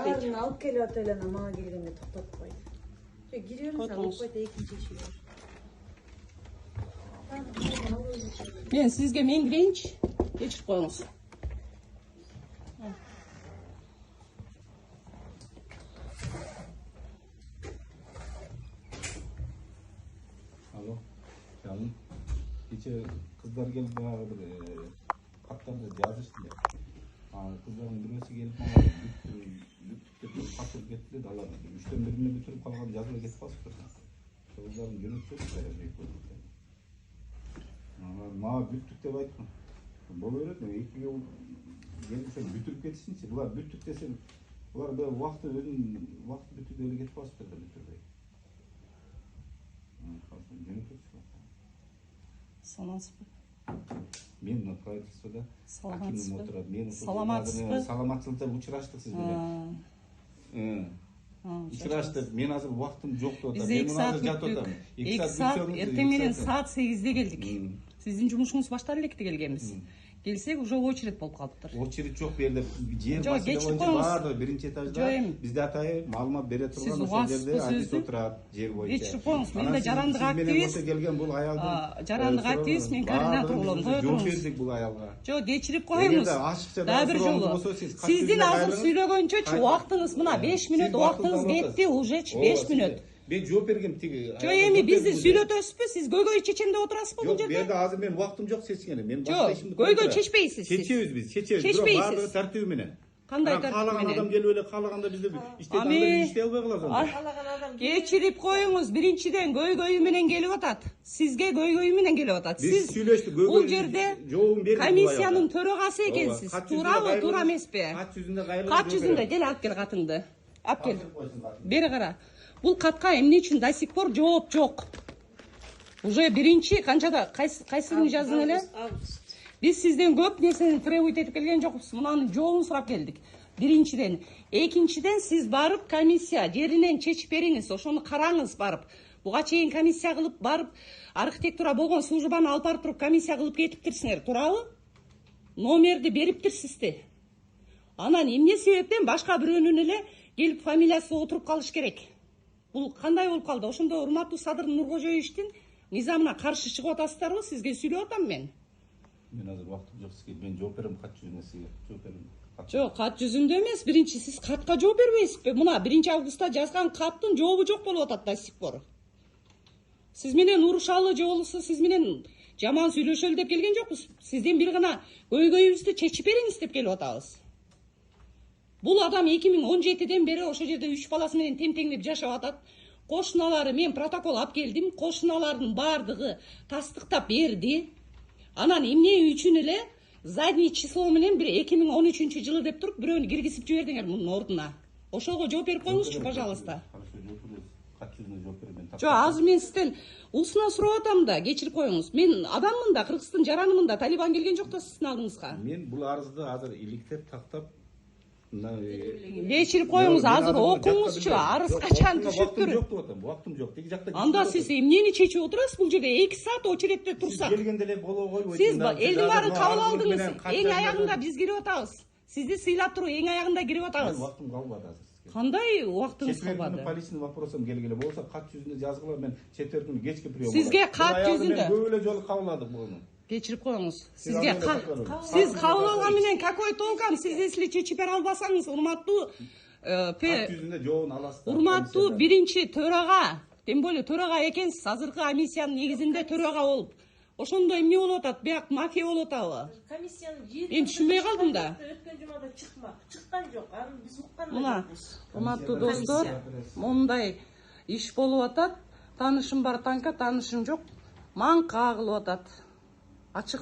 Барын алып келіп атайлана мага келгенде токтотуп койду. Giriyoruz alıp koydu ikinci işiyor. Ben sizge men gireyinçi. Geçirip koyunuz. Alo, canım. Gece kızlar gelip bana bir katlarda yazıştı ya. Kızların birisi gelip bana lütfü katır getirdi daladı. Üçten birini bitirip kalkan yazılı getip basıp durdu. Kızların yürüt çok verecek oldu. Maa büttük de baytma. Bu öğretmen ilk bir yol gelip şöyle bütürüp geçsin ki bunlar büttük desin. Bunlar böyle vakti bütü böyle getip basıp durdu bütürde. Salamatсызбы? Мен мына правительствода акимдин отурат. Мен Саламатсызбы? Саламатсызда учураштык сиз менен. Учураштык. Мен азыр убактым жок деп атам. Биз 2 saat бүттүк. 2 saat эртең менен saat 8'de келдик. Сиздин жумушуңуз башталып электе келгенбиз. Gelsek уже очередь болуп калыптыр. Очередь жок берди. Жер басып баарды биринчи этажда. Бизде атайын маалымат бере турган ошол жерде адис отурат жер боюнча. Кечирип коюңуз, мен да жарандык активист. Келген бул аялдын жарандык активист, мен координатор болом. Жок бердик бул аялга. Жок, кечирип коюңуз. Да бир жолу. Сиздин азыр сүйлөгөнчөчү убактыңыз мына 5 мүнөт убактыңыз кетти, уже 5 мүнөт. Ben жооп бергем тиги. Жок, эми бизди сүйлөтөсүзбү? Сиз көйгөй чечемде отурасызбы бул жерде? Жок, берде азыр мен убактым жок чечкене. Мен башка ишимди. Көйгөй чечпейсиз сиз. Чечебиз биз, чечебиз. Бирок баардыгы тартиби менен. Кандай тартиби менен? Каалаган адам келип эле каалаганда бизде иштей албай калабыз анда. Kalagan adam Кечирип коюңуз, биринчиден көйгөйү менен келип атат. Сизге көйгөйү менен келип атат. Биз сүйлөштүк, көйгөй. Бул жерде комиссиянын төрагасы экенсиз. Туурабы, туура эмеспи? Кат жүзүндө кайрылып. Кат жүзүндө кел алып кел катыңды. Алып кел. Бери кара. Бул катка эмне үчүн до сих пор жооп жок? Уже биринчи канчада кайсы күнү жаздың эле? Биз сизден көп нерсени требовать этип келген жокпуз. Мунун жообун сурап келдик. Биринчиден, экинчиден сиз барып комиссия жеринен чечип бериңиз, ошону караңыз барып. Буга чейин комиссия кылып барып, архитектура болгон службаны алып барып туруп комиссия кылып кетиптирсиңер, туурабы? Номерди бериптирсизди. Анан эмне себептен башка бирөөнүн эле келип фамилиясы отуруп калыш керек? Бул кандай болуп калды? Ошондо урматтуу Садыр Нуркожоевичтин мыйзамына каршы чыгып атасыздарбы? Сизге сүйлөп атам мен. Мен азыр убактым жок сизге. Мен жооп берем кат жүзүнө сизге. Жооп берем. Жок, кат жүзүндө эмес. Биринчи сиз катка жооп бербейсизби? Мына 1-августта жазган каттын жообу жок болуп атат да сих пор. Сиз менен урушалы же болбосо сиз менен жаман сүйлөшөлү деп келген жокпуз. Сизден бир гана көйгөйүбүздү чечип бериңиз деп келип атабыз. Бул адам 2017'den бери ошол жерде 3 баласы менен тең-теңдеп жашап атат. Кошуналары, мен протокол алып келдим. Кошуналардын баардыгы тастыктап берди. Анан эмне үчүн эле задний число менен бир 2013-жылы деп туруп бирөөнү киргизип жибердиңер мунун ордуна. Ошого жооп берип коюңузчу, пожалуйста. Жок, азыр мен сизден усуна сурап атам да, кечирип коюңуз. Мен адаммын да, Кыргызстын жаранымын да, Талибан келген жок да сиздин алдыңызга. Мен бул арызды азыр иликтеп тактап кечирип коюңуз, азыр окуңузчу, арыз качан түшүптүр? Жок деп атам, убактым жок. Теги жакта. Анда сиз эмнени чечип отурасыз бул жерде? 2 saat очередте турсак. Сиз келгенде эле боло койбойт. Сиз элдин баарын кабыл алдыңыз. Эң аягында биз кирип атабыз. Сизди сыйлап туруп эң аягында кирип атабыз. Убактым калбады азыр. Кандай убактыңыз калбады? Полициянын вопросун келгиле болсо кат жүзүндө жазгыла, мен четвер күнү кечки прием. Сизге кат жүзүндө. Көп эле жолу кабыл алдык буну. Кечирип коюңуз. Сизге сиз кабыл алган менен какой толкам? Сиз эсли чечип бере албасаңыз, урматтуу кат жүзүндө жообун аласыз. Урматтуу биринчи төрага, тем более төрага экенсиз, азыркы комиссиянын негизинде төрага болуп. Ошондо эмне болуп атат? Бияк мафия болуп атабы? Комиссиянын жери. Мен түшүнбөй калдым да. Өткөн жумада чыккан жок. Аны биз уккан Мына, урматтуу достор, мондай иш болуп атат. Таанышым бар танка, таанышым жок. Маңка кылып атат. Ачык